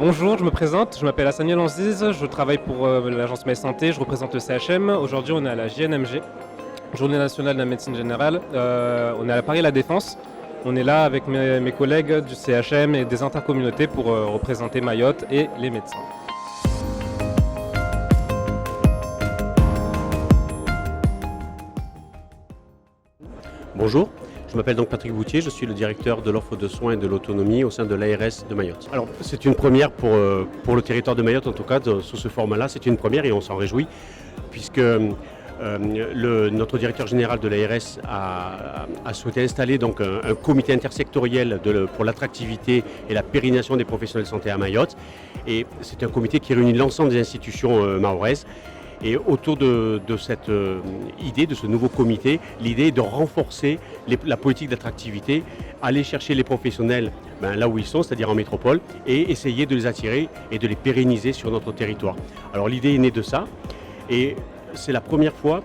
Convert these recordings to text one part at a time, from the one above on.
Bonjour, je me présente, je m'appelle Hassaniel Anziz, je travaille pour l'agence Mail Santé, je représente le CHM. Aujourd'hui, on est à la JNMG, Journée nationale de la médecine générale. On est à Paris La Défense. On est là avec mes collègues du CHM et des intercommunautés pour représenter Mayotte et les médecins. Bonjour, je m'appelle donc Patrick Boutier, je suis le directeur de l'offre de soins et de l'autonomie au sein de l'ARS de Mayotte. Alors c'est une première pour le territoire de Mayotte en tout cas, sous ce format-là, c'est une première et on s'en réjouit puisque notre directeur général de l'ARS a souhaité installer donc un comité intersectoriel pour l'attractivité et la pérennisation des professionnels de santé à Mayotte. Et c'est un comité qui réunit l'ensemble des institutions mahoraises. Et autour de cette idée, de ce nouveau comité, l'idée est de renforcer la politique d'attractivité, aller chercher les professionnels là où ils sont, c'est-à-dire en métropole, et essayer de les attirer et de les pérenniser sur notre territoire. Alors l'idée est née de ça, et c'est la première fois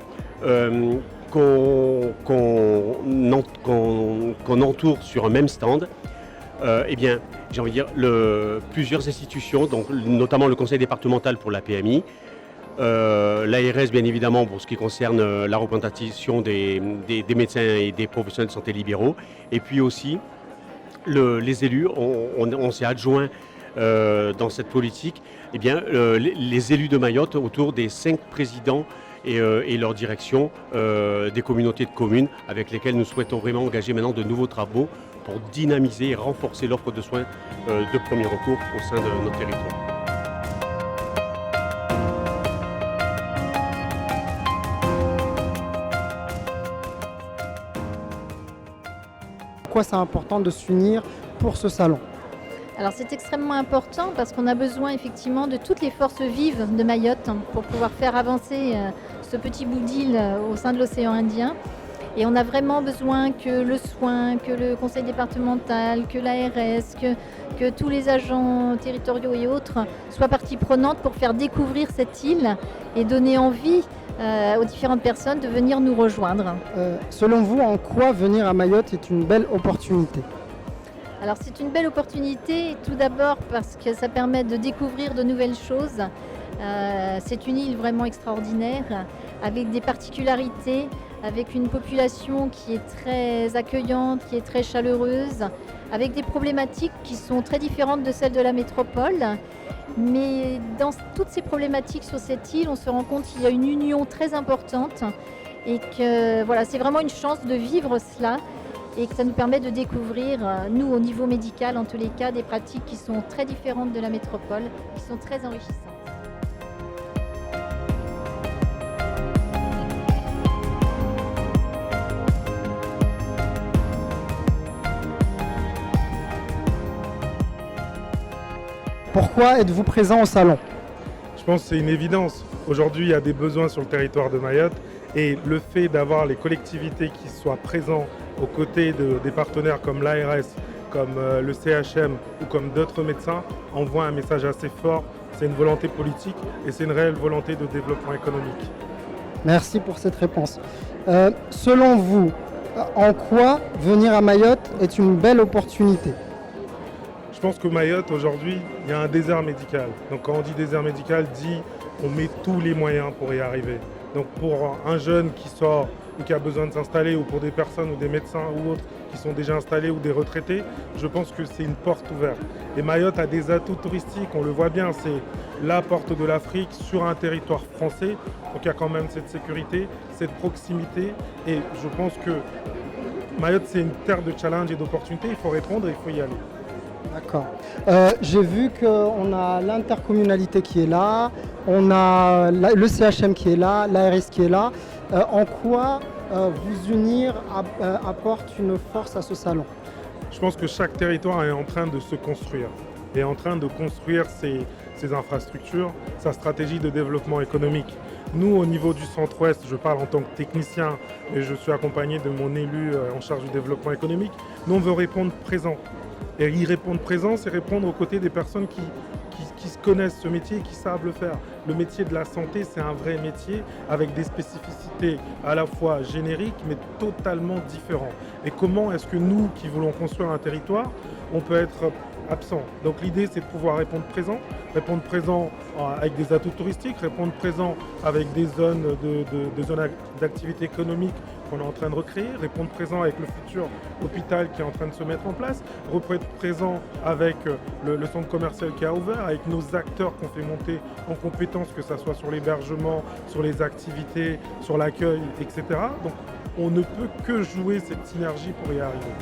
qu'on entoure sur un même stand j'ai envie de dire plusieurs institutions, donc notamment le conseil départemental pour la PMI, l'ARS bien évidemment pour ce qui concerne la représentation des médecins et des professionnels de santé libéraux, et puis aussi les élus. On s'est adjoint dans cette politique les élus de Mayotte autour des 5 présidents et leur direction des communautés de communes avec lesquelles nous souhaitons vraiment engager maintenant de nouveaux travaux pour dynamiser et renforcer l'offre de soins de premier recours au sein de notre territoire. Pourquoi c'est important de s'unir pour ce salon? Alors c'est extrêmement important parce qu'on a besoin effectivement de toutes les forces vives de Mayotte pour pouvoir faire avancer ce petit bout d'île au sein de l'océan Indien. Et on a vraiment besoin que le soin, que le conseil départemental, que l'ARS, que tous les agents territoriaux et autres soient partie prenante pour faire découvrir cette île et donner envie aux différentes personnes de venir nous rejoindre. Selon vous, en quoi venir à Mayotte est une belle opportunité? Alors c'est une belle opportunité, tout d'abord parce que ça permet de découvrir de nouvelles choses. C'est une île vraiment extraordinaire, avec des particularités, avec une population qui est très accueillante, qui est très chaleureuse, avec des problématiques qui sont très différentes de celles de la métropole. Mais dans toutes ces problématiques sur cette île, on se rend compte qu'il y a une union très importante et que voilà, c'est vraiment une chance de vivre cela et que ça nous permet de découvrir, nous au niveau médical en tous les cas, des pratiques qui sont très différentes de la métropole, qui sont très enrichissantes. Pourquoi êtes-vous présent au salon? Je pense que c'est une évidence. Aujourd'hui, il y a des besoins sur le territoire de Mayotte et le fait d'avoir les collectivités qui soient présentes aux côtés des partenaires comme l'ARS, comme le CHM ou comme d'autres médecins envoie un message assez fort. C'est une volonté politique et c'est une réelle volonté de développement économique. Merci pour cette réponse. Selon vous, en quoi venir à Mayotte est une belle opportunité? Je pense que Mayotte, aujourd'hui, il y a un désert médical. Donc quand on dit désert médical, on met tous les moyens pour y arriver. Donc pour un jeune qui sort ou qui a besoin de s'installer, ou pour des personnes ou des médecins ou autres qui sont déjà installés ou des retraités, je pense que c'est une porte ouverte. Et Mayotte a des atouts touristiques, on le voit bien, c'est la porte de l'Afrique sur un territoire français. Donc il y a quand même cette sécurité, cette proximité. Et je pense que Mayotte, c'est une terre de challenge et d'opportunités. Il faut répondre et il faut y aller. D'accord. J'ai vu qu'on a l'intercommunalité qui est là, on a le CHM qui est là, l'ARS qui est là. En quoi vous unir apporte une force à ce salon? Je pense que chaque territoire est en train de se construire, est en train de construire ses infrastructures, sa stratégie de développement économique. Nous, au niveau du Centre-Ouest, je parle en tant que technicien et je suis accompagné de mon élu en charge du développement économique, nous on veut répondre présent. Et y répondre présent, c'est répondre aux côtés des personnes qui connaissent ce métier et qui savent le faire. Le métier de la santé, c'est un vrai métier avec des spécificités à la fois génériques mais totalement différentes. Et comment est-ce que nous, qui voulons construire un territoire, on peut être absent. Donc l'idée, c'est de pouvoir répondre présent avec des atouts touristiques, répondre présent avec des zones d'activité économique qu'on est en train de recréer, répondre présent avec le futur hôpital qui est en train de se mettre en place, répondre présent avec le centre commercial qui a ouvert, avec nos acteurs qu'on fait monter en compétences, que ce soit sur l'hébergement, sur les activités, sur l'accueil, etc. Donc on ne peut que jouer cette synergie pour y arriver.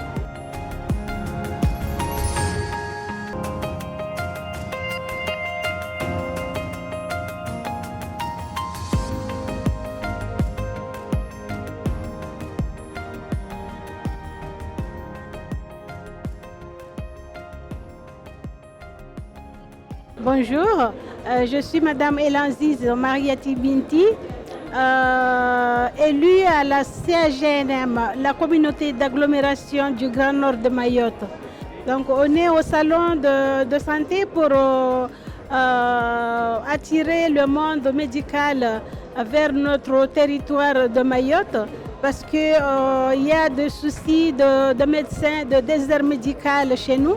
Bonjour, je suis Madame Elanziz Mariati Binti, élue à la CAGNM, la communauté d'agglomération du Grand Nord de Mayotte. Donc on est au salon de santé pour attirer le monde médical vers notre territoire de Mayotte parce qu'il y a des soucis de médecins, de désert médical chez nous.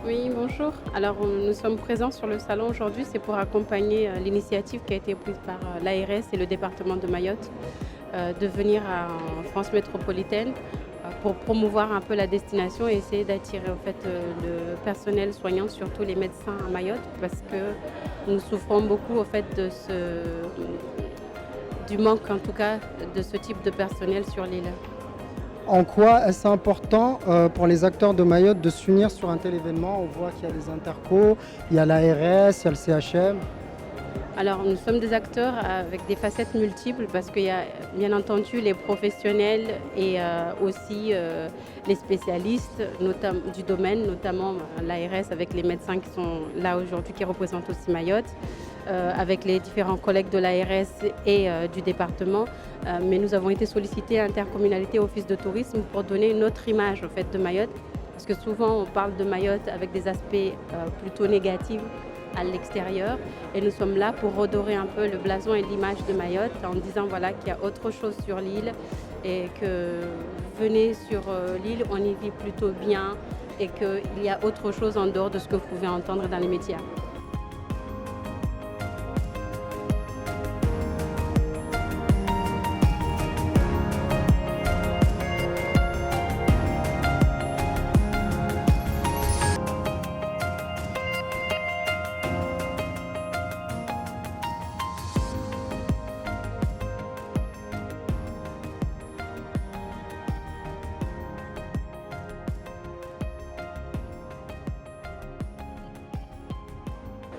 Oui, bonjour. Alors, nous sommes présents sur le salon aujourd'hui, c'est pour accompagner l'initiative qui a été prise par l'ARS et le département de Mayotte de venir en France métropolitaine pour promouvoir un peu la destination et essayer d'attirer en fait, le personnel soignant, surtout les médecins à Mayotte, parce que nous souffrons beaucoup en fait, du manque en tout cas de ce type de personnel sur l'île. En quoi est-ce important pour les acteurs de Mayotte de s'unir sur un tel événement? On voit qu'il y a les intercos, il y a l'ARS, il y a le CHM. Alors nous sommes des acteurs avec des facettes multiples parce qu'il y a bien entendu les professionnels et aussi les spécialistes du domaine, notamment l'ARS avec les médecins qui sont là aujourd'hui, qui représentent aussi Mayotte, avec les différents collègues de l'ARS et du département. Mais nous avons été sollicités à Intercommunalité Office de tourisme pour donner une autre image en fait, de Mayotte. Parce que souvent on parle de Mayotte avec des aspects plutôt négatifs à l'extérieur et nous sommes là pour redorer un peu le blason et l'image de Mayotte en disant voilà, qu'il y a autre chose sur l'île et que venez sur l'île, on y vit plutôt bien et qu'il y a autre chose en dehors de ce que vous pouvez entendre dans les médias.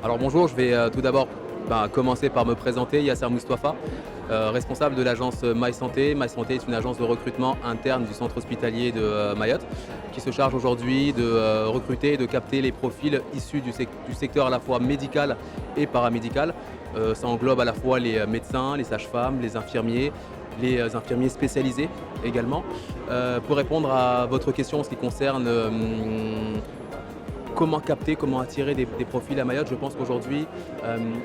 Alors bonjour, je vais tout d'abord commencer par me présenter, Yasser Moustapha, responsable de l'agence MySanté. MySanté est une agence de recrutement interne du centre hospitalier de Mayotte qui se charge aujourd'hui de recruter et de capter les profils issus du secteur à la fois médical et paramédical. Ça englobe à la fois les médecins, les sages-femmes, les infirmiers spécialisés également. Pour répondre à votre question en ce qui concerne comment capter, comment attirer des profils à Mayotte, je pense qu'aujourd'hui,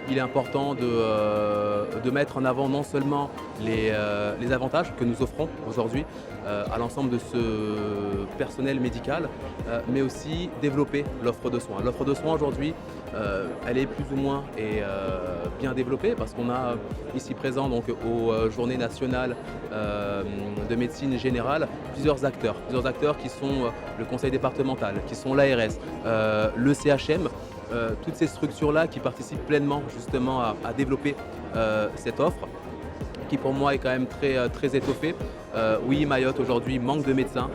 il est important de mettre en avant non seulement les avantages que nous offrons aujourd'hui à l'ensemble de ce personnel médical, mais aussi développer l'offre de soins. L'offre de soins aujourd'hui, elle est plus ou moins bien développée parce qu'on a ici présent donc, aux Journées nationales de médecine générale plusieurs acteurs qui sont le conseil départemental, qui sont l'ARS, le CHM, toutes ces structures-là qui participent pleinement justement à développer cette offre qui pour moi est quand même très étoffée. Oui, Mayotte aujourd'hui manque de médecins,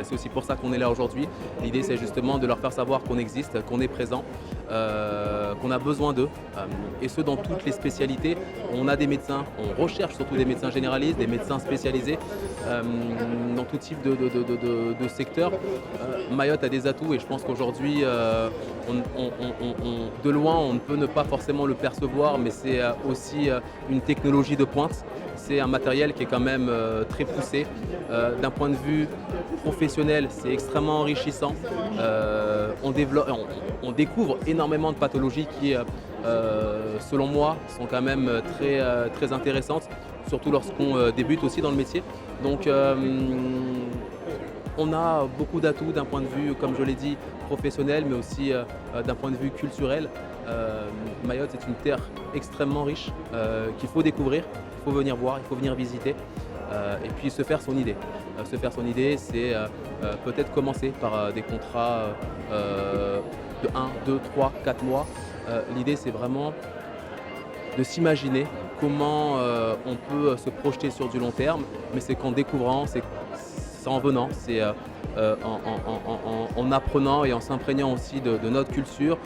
c'est aussi pour ça qu'on est là aujourd'hui. L'idée c'est justement de leur faire savoir qu'on existe, qu'on est présent, qu'on a besoin d'eux, et ce dans toutes les spécialités. on a des médecins, on recherche surtout des médecins généralistes, des médecins spécialisés dans tout type de secteur. Mayotte a des atouts et je pense qu'aujourd'hui, de loin, on ne peut ne pas forcément le percevoir, mais c'est aussi une technologie de pointe. C'est un matériel qui est quand même très poussé. D'un point de vue professionnel, c'est extrêmement enrichissant. On découvre énormément de pathologies qui, selon moi, sont quand même très intéressantes, surtout lorsqu'on débute aussi dans le métier. Donc, on a beaucoup d'atouts d'un point de vue, comme je l'ai dit, professionnel, mais aussi d'un point de vue culturel. Mayotte est une terre extrêmement riche qu'il faut découvrir, il faut venir voir, il faut venir visiter et puis se faire son idée. Se faire son idée, c'est peut-être commencer par des contrats de 1, 2, 3, 4 mois. L'idée, c'est vraiment de s'imaginer comment on peut se projeter sur du long terme, mais c'est qu'en découvrant, c'est en venant, c'est en apprenant et en s'imprégnant aussi de notre culture,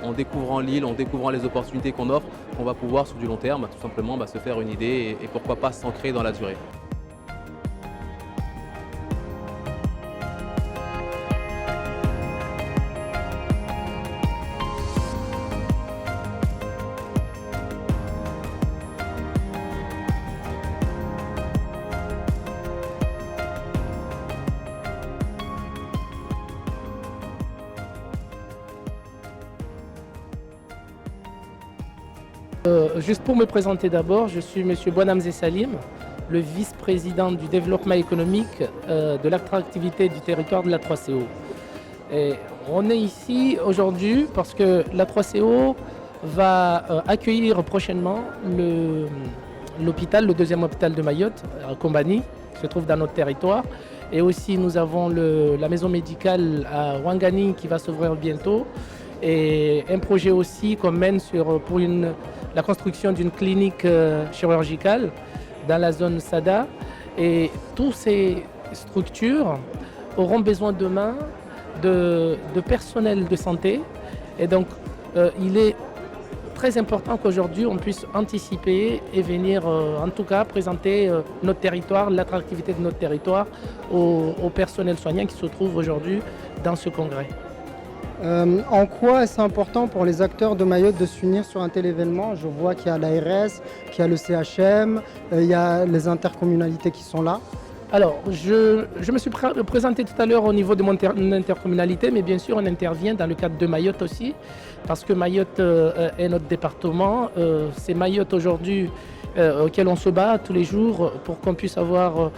en découvrant l'île, en découvrant les opportunités qu'on offre, qu'on va pouvoir sur du long terme tout simplement se faire une idée et pourquoi pas s'ancrer dans la durée. Juste pour me présenter d'abord, je suis M. Bonamze Salim, le vice-président du développement économique de l'attractivité du territoire de la 3CO. Et on est ici aujourd'hui parce que la 3CO va accueillir prochainement l'hôpital, le deuxième hôpital de Mayotte, à Kombani, qui se trouve dans notre territoire. Et aussi nous avons la maison médicale à Ouangani qui va s'ouvrir bientôt. Et un projet aussi qu'on mène pour la construction d'une clinique chirurgicale dans la zone Sada. Et toutes ces structures auront besoin demain de personnel de santé. Et donc, il est très important qu'aujourd'hui on puisse anticiper et venir en tout cas présenter notre territoire, l'attractivité de notre territoire au personnel soignant qui se trouve aujourd'hui dans ce congrès. En quoi est-ce important pour les acteurs de Mayotte de s'unir sur un tel événement? Je vois qu'il y a l'ARS, qu'il y a le CHM, il y a les intercommunalités qui sont là. Alors, je me suis présenté tout à l'heure au niveau de mon intercommunalité, mais bien sûr on intervient dans le cadre de Mayotte aussi, parce que Mayotte est notre département. C'est Mayotte aujourd'hui auquel on se bat tous les jours pour qu'on puisse avoir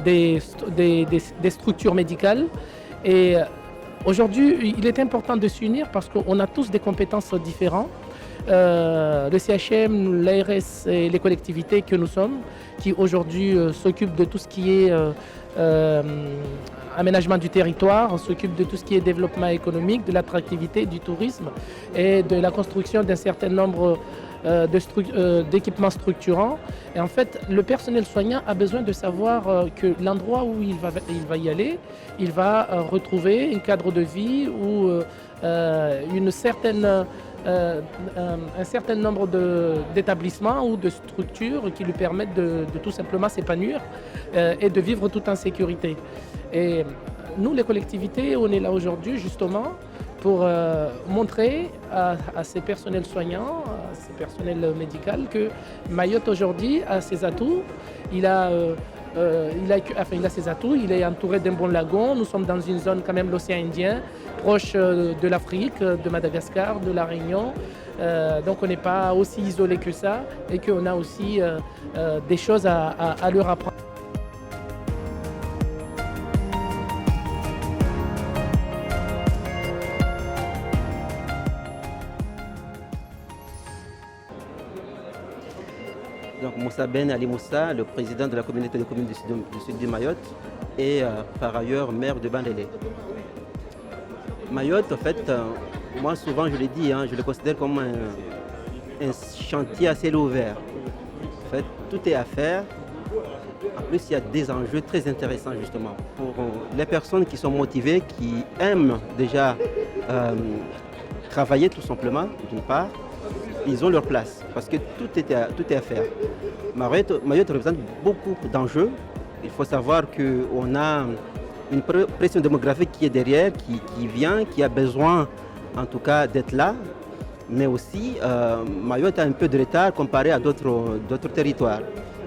des structures médicales. Et aujourd'hui, il est important de s'unir parce qu'on a tous des compétences différentes. Le CHM, l'ARS et les collectivités que nous sommes, qui aujourd'hui s'occupent de tout ce qui est aménagement du territoire, s'occupent de tout ce qui est développement économique, de l'attractivité, du tourisme et de la construction d'un certain nombre d'équipements structurants. Et en fait, le personnel soignant a besoin de savoir que l'endroit où il va y aller, il va retrouver un cadre de vie ou un certain nombre d'établissements ou de structures qui lui permettent de tout simplement s'épanouir et de vivre tout en sécurité. Et nous, les collectivités, on est là aujourd'hui justement pour montrer à ces personnels soignants, à ces personnels médicaux que Mayotte aujourd'hui a ses atouts. Il a ses atouts, il est entouré d'un bon lagon. Nous sommes dans une zone quand même, l'océan Indien, proche de l'Afrique, de Madagascar, de la Réunion. Donc on n'est pas aussi isolé que ça et qu'on a aussi des choses à leur apprendre. Donc Moussa Ben Ali Moussa, le président de la communauté de communes du sud de Mayotte et par ailleurs maire de Bandélé. Mayotte, en fait, moi souvent je l'ai dit, je le considère comme un chantier à ciel ouvert. En fait, tout est à faire. En plus, il y a des enjeux très intéressants justement pour les personnes qui sont motivées, qui aiment déjà travailler tout simplement, d'une part, ils ont leur place parce que tout est à faire. Mayotte représente beaucoup d'enjeux. Il faut savoir qu'on a une pression démographique qui est derrière, qui vient, qui a besoin en tout cas d'être là. Mais aussi, Mayotte a un peu de retard comparé à d'autres territoires.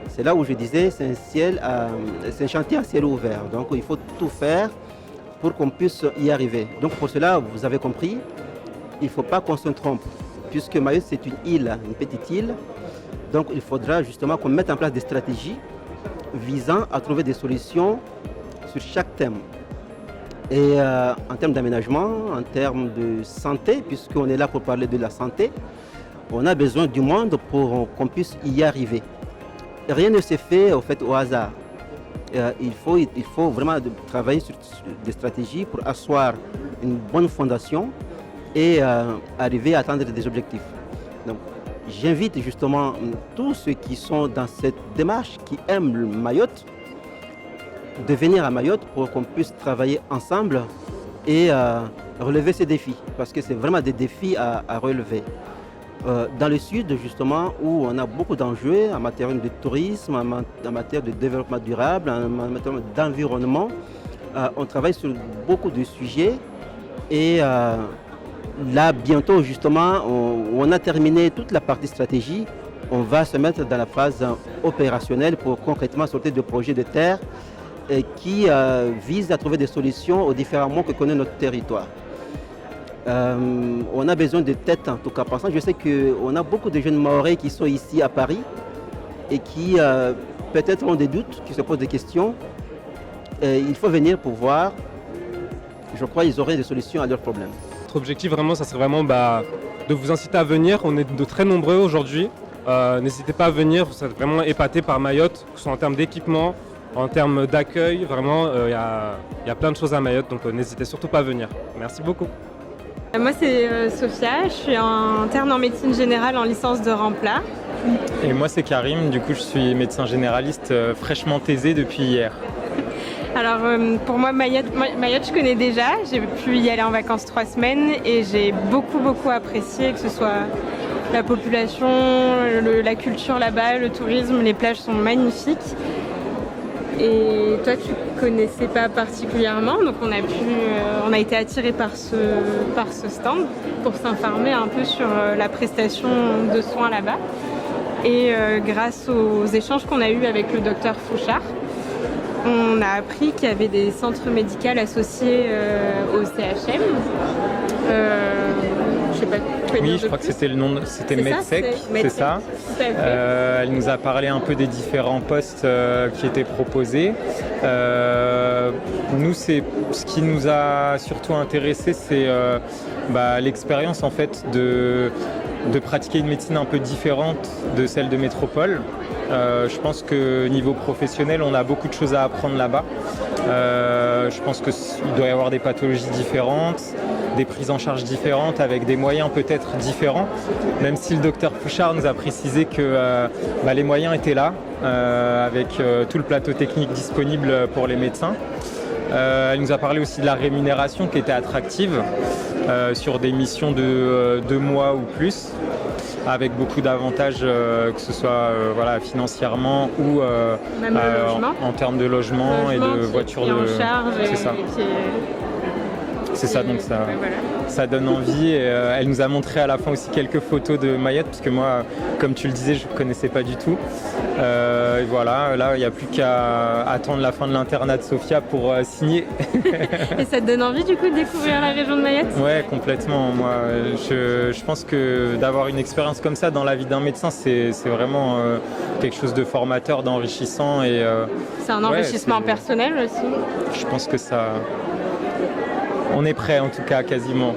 C'est là où je disais, c'est un chantier à ciel ouvert. Donc il faut tout faire pour qu'on puisse y arriver. Donc pour cela, vous avez compris, il ne faut pas qu'on se trompe. Puisque Mayotte, c'est une île, une petite île. Donc il faudra justement qu'on mette en place des stratégies visant à trouver des solutions sur chaque thème. Et en termes d'aménagement, en termes de santé, puisqu'on est là pour parler de la santé, on a besoin du monde pour qu'on puisse y arriver. Rien ne s'est fait au hasard. Il faut vraiment travailler sur des stratégies pour asseoir une bonne fondation et arriver à atteindre des objectifs. Donc, j'invite justement tous ceux qui sont dans cette démarche, qui aiment le Mayotte, de venir à Mayotte pour qu'on puisse travailler ensemble et relever ces défis, parce que c'est vraiment des défis à relever. Dans le sud, justement, où on a beaucoup d'enjeux en matière de tourisme, en matière de développement durable, en matière d'environnement, on travaille sur beaucoup de sujets et là, bientôt, justement, on a terminé toute la partie stratégie. On va se mettre dans la phase opérationnelle pour concrètement sortir de projets de terre qui visent à trouver des solutions aux différents maux que connaît notre territoire. On a besoin de têtes, en tout cas. Par exemple, je sais qu'on a beaucoup de jeunes Mahorais qui sont ici à Paris et qui peut-être ont des doutes, qui se posent des questions. Il faut venir pour voir. Je crois qu'ils auraient des solutions à leurs problèmes. Notre objectif vraiment, ça serait vraiment de vous inciter à venir. On est de très nombreux aujourd'hui. N'hésitez pas à venir, vous êtes vraiment épatés par Mayotte, que ce soit en termes d'équipement, en termes d'accueil. Vraiment, il y a plein de choses à Mayotte, donc n'hésitez surtout pas à venir. Merci beaucoup. Moi, c'est Sophia, je suis interne en médecine générale en licence de Remplat. Et moi, c'est Karim, du coup, je suis médecin généraliste fraîchement thésé depuis hier. Alors pour moi, Mayotte, je connais déjà. J'ai pu y aller en vacances 3 semaines et j'ai beaucoup apprécié, que ce soit la population, la culture là-bas, le tourisme, les plages sont magnifiques. Et toi, tu connaissais pas particulièrement, donc on a été attirés par ce stand pour s'informer un peu sur la prestation de soins là-bas. Et grâce aux échanges qu'on a eus avec le docteur Fouchard, on a appris qu'il y avait des centres médicaux associés au CHM. Je sais pas. Oui, je crois que c'était le nom, c'était Medsec, c'est ça. Elle nous a parlé un peu des différents postes qui étaient proposés. Nous, ce qui nous a surtout intéressé, c'est l'expérience en fait de pratiquer une médecine un peu différente de celle de métropole. Je pense que niveau professionnel, on a beaucoup de choses à apprendre là-bas. Je pense qu'il doit y avoir des pathologies différentes, des prises en charge différentes, avec des moyens peut-être différents, même si le docteur Fouchard nous a précisé que les moyens étaient là, avec tout le plateau technique disponible pour les médecins. Elle nous a parlé aussi de la rémunération qui était attractive sur des missions de 2 mois ou plus, avec beaucoup d'avantages, que ce soit financièrement ou en termes de logement et de voiture de charge. C'est ça. C'est ça, donc ça donne envie. Et, elle nous a montré à la fin aussi quelques photos de Mayotte, parce que moi, comme tu le disais, je ne connaissais pas du tout. Et voilà, là, il n'y a plus qu'à attendre la fin de l'internat de Sophia pour signer. Et ça te donne envie du coup de découvrir la région de Mayotte ? Ouais, complètement. Moi, je pense que d'avoir une expérience comme ça dans la vie d'un médecin, c'est vraiment quelque chose de formateur, d'enrichissant. Et, c'est un enrichissement personnel aussi. Je pense que ça... On est prêt en tout cas, quasiment.